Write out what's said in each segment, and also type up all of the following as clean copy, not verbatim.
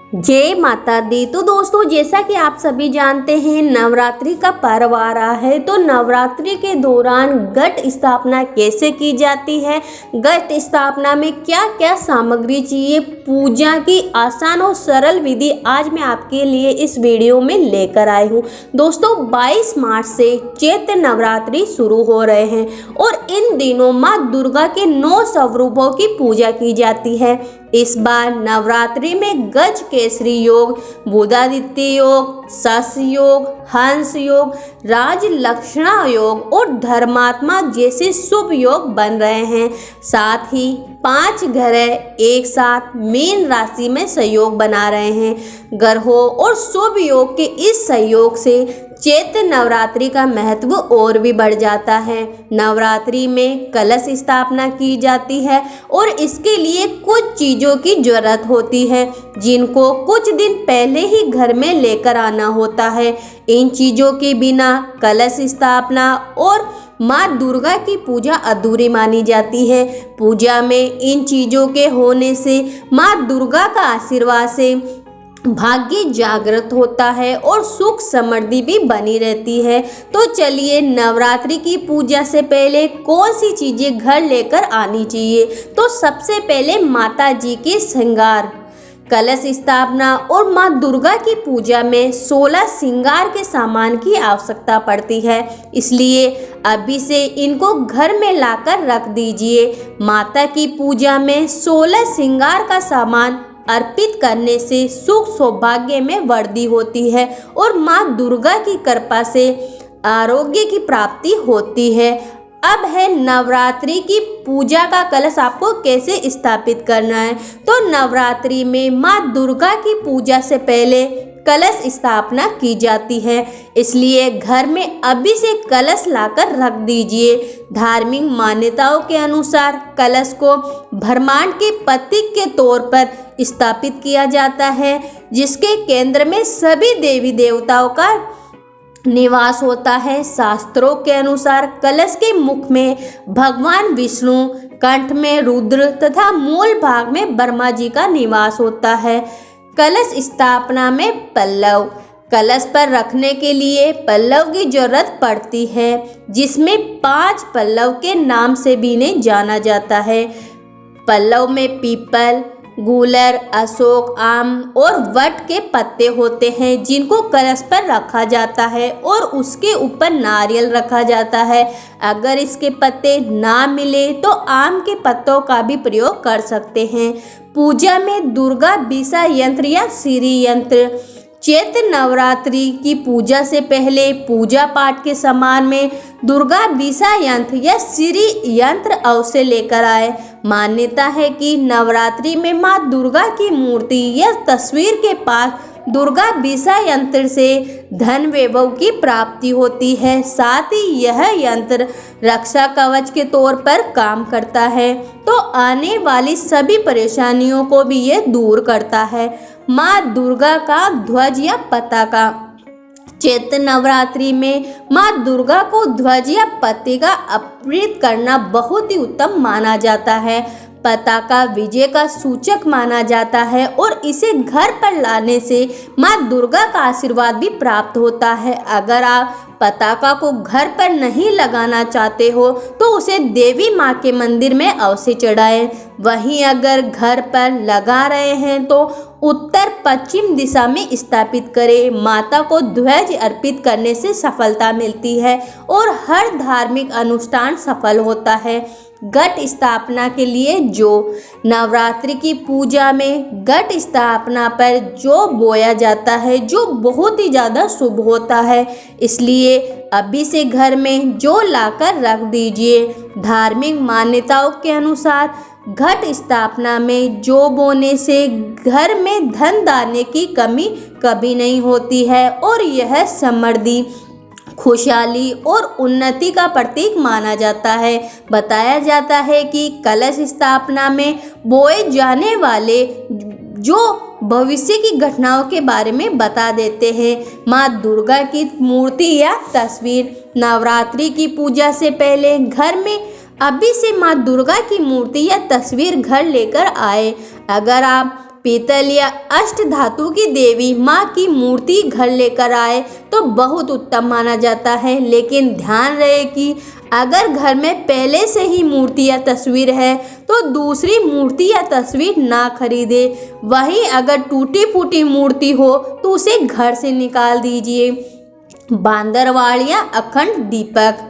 जय माता दी। तो दोस्तों, जैसा कि आप सभी जानते हैं, नवरात्रि का पर्व आ रहा है। तो नवरात्रि के दौरान घट स्थापना कैसे की जाती है, घट स्थापना में क्या क्या सामग्री चाहिए, पूजा की आसान और सरल विधि आज मैं आपके लिए इस वीडियो में लेकर आई हूँ। दोस्तों, 22 मार्च से चैत्र नवरात्रि शुरू हो रहे हैं और इन दिनों माँ दुर्गा के 9 स्वरूपों की पूजा की जाती है। इस बार नवरात्रि में गज केसरी योग, बुधादित्य योग, शश योग, हंस योग, राज लक्षणा योग और धर्मात्मा जैसे शुभ योग बन रहे हैं। साथ ही 5 ग्रह एक साथ मीन राशि में सहयोग बना रहे हैं। ग्रहों और शुभ योग के इस सहयोग से चैत्र नवरात्रि का महत्व और भी बढ़ जाता है। नवरात्रि में कलश स्थापना की जाती है और इसके लिए कुछ चीज़ों की जरूरत होती है, जिनको कुछ दिन पहले ही घर में लेकर आना होता है। इन चीज़ों के बिना कलश स्थापना और माँ दुर्गा की पूजा अधूरी मानी जाती है। पूजा में इन चीज़ों के होने से माँ दुर्गा का आशीर्वाद से भाग्य जागृत होता है और सुख समृद्धि भी बनी रहती है। तो चलिए, नवरात्रि की पूजा से पहले कौन सी चीज़ें घर लेकर आनी चाहिए। तो सबसे पहले माता जी के श्रृंगार, कलश स्थापना और माँ दुर्गा की पूजा में 16 श्रृंगार के सामान की आवश्यकता पड़ती है, इसलिए अभी से इनको घर में लाकर रख दीजिए। माता की पूजा में 16 श्रृंगार का सामान अर्पित करने से सुख सौभाग्य में वृद्धि होती है और माँ दुर्गा की कृपा से आरोग्य की प्राप्ति होती है। अब है नवरात्रि की पूजा का कलश आपको कैसे स्थापित करना है। तो नवरात्रि में माँ दुर्गा की पूजा से पहले कलश स्थापना की जाती है, इसलिए घर में अभी से कलश लाकर रख दीजिए। धार्मिक मान्यताओं के अनुसार कलश को ब्रह्मांड के प्रतीक के तौर पर स्थापित किया जाता है, जिसके केंद्र में सभी देवी देवताओं का निवास होता है। शास्त्रों के अनुसार कलश के मुख में भगवान विष्णु, कंठ में रुद्र तथा मूल भाग में ब्रह्मा जी का निवास होता है। कलश स्थापना में पल्लव, कलश पर रखने के लिए पल्लव की जरूरत पड़ती है, जिसमें 5 पल्लव के नाम से भी इन्हें जाना जाता है। पल्लव में पीपल, गूलर, अशोक, आम और वट के पत्ते होते हैं, जिनको कलश पर रखा जाता है और उसके ऊपर नारियल रखा जाता है। अगर इसके पत्ते ना मिले तो आम के पत्तों का भी प्रयोग कर सकते हैं। पूजा में दुर्गा बीसा यंत्र या श्री यंत्र, चैत्र नवरात्रि की पूजा से पहले पूजा पाठ के सामान में दुर्गा बीसा यंत्र या श्री यंत्र अवश्य लेकर आए। मान्यता है कि नवरात्रि में माँ दुर्गा की मूर्ति या तस्वीर के पास दुर्गा बीसा यंत्र से धन वैभव की प्राप्ति होती है। साथ ही यह यंत्र रक्षा कवच के तौर पर काम करता है, तो आने वाली सभी परेशानियों को भी ये दूर करता है। माँ दुर्गा का ध्वज या पताका, चैत्र नवरात्रि में माँ दुर्गा को ध्वज या पताका अर्पित करना बहुत ही उत्तम माना जाता है। पताका विजय का सूचक माना जाता है और इसे घर पर लाने से माँ दुर्गा का आशीर्वाद भी प्राप्त होता है। अगर आप पताका को घर पर नहीं लगाना चाहते हो तो उसे देवी माँ के मंदिर में अवश्य चढ़ाएं। वहीं अगर घर पर लगा रहे हैं तो उत्तर पश्चिम दिशा में स्थापित करें। माता को ध्वज अर्पित करने से सफलता मिलती है और हर धार्मिक अनुष्ठान सफल होता है। घट स्थापना के लिए जो नवरात्रि की पूजा में घट स्थापना पर जो बोया जाता है, जो बहुत ही ज़्यादा शुभ होता है, इसलिए अभी से घर में जो लाकर रख दीजिए। धार्मिक मान्यताओं के अनुसार घट स्थापना में जो बोने से घर में धन दाने की कमी कभी नहीं होती है और यह समृद्धि, खुशहाली और उन्नति का प्रतीक माना जाता है। बताया जाता है कि कलश स्थापना में बोए जाने वाले जो भविष्य की घटनाओं के बारे में बता देते हैं। माँ दुर्गा की मूर्ति या तस्वीर, नवरात्रि की पूजा से पहले घर में अभी से माँ दुर्गा की मूर्ति या तस्वीर घर लेकर आए। अगर आप पीतल या अष्ट धातु की देवी माँ की मूर्ति घर लेकर आए तो बहुत उत्तम माना जाता है। लेकिन ध्यान रहे कि अगर घर में पहले से ही मूर्ति या तस्वीर है तो दूसरी मूर्ति या तस्वीर ना खरीदे। वहीं अगर टूटी फूटी मूर्ति हो तो उसे घर से निकाल दीजिए। बांदरवाड़ या अखंड दीपक।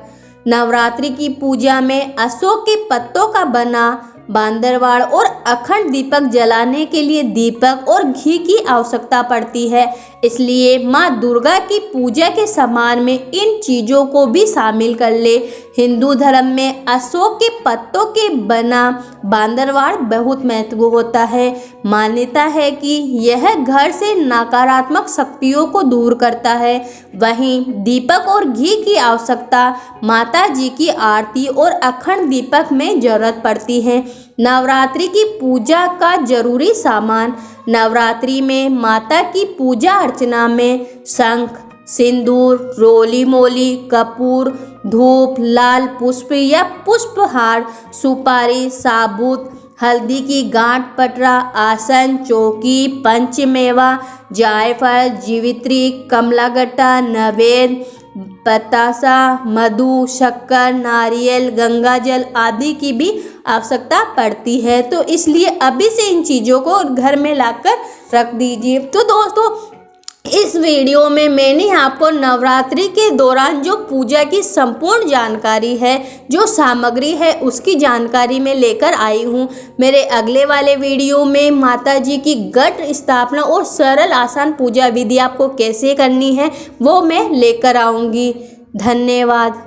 नवरात्रि की पूजा में अशोक के पत्तों का बना बांदरवाड़ और अखंड दीपक जलाने के लिए दीपक और घी की आवश्यकता पड़ती है। इसलिए माँ दुर्गा की पूजा के सामान में इन चीज़ों को भी शामिल कर ले। हिंदू धर्म में अशोक के पत्तों के बना बांदरवाड़ बहुत महत्व होता है। मान्यता है कि यह घर से नकारात्मक शक्तियों को दूर करता है। वहीं दीपक और घी की आवश्यकता माता जी की आरती और अखंड दीपक में जरूरत पड़ती है। नवरात्रि की पूजा का जरूरी सामान। नवरात्रि में माता की पूजा अर्चना में शंख, सिंदूर, रोली मोली, कपूर, धूप, लाल पुष्प या पुष्पहार, सुपारी, साबुत, हल्दी की गांठ, पटरा, आसन, चौकी, पंचमेवा, जायफल, जीवित्री, कमलागट्टा, नवेद, बतासा, मधु, शक्कर, नारियल, गंगाजल आदि की भी आवश्यकता पड़ती है। तो इसलिए अभी से इन चीज़ों को घर में लाकर रख दीजिए। तो दोस्तों, इस वीडियो में मैंने आपको नवरात्रि के दौरान जो पूजा की संपूर्ण जानकारी है, जो सामग्री है, उसकी जानकारी मैं लेकर आई हूँ। मेरे अगले वाले वीडियो में माता जी की घट स्थापना और सरल आसान पूजा विधि आपको कैसे करनी है वो मैं लेकर आऊँगी। धन्यवाद।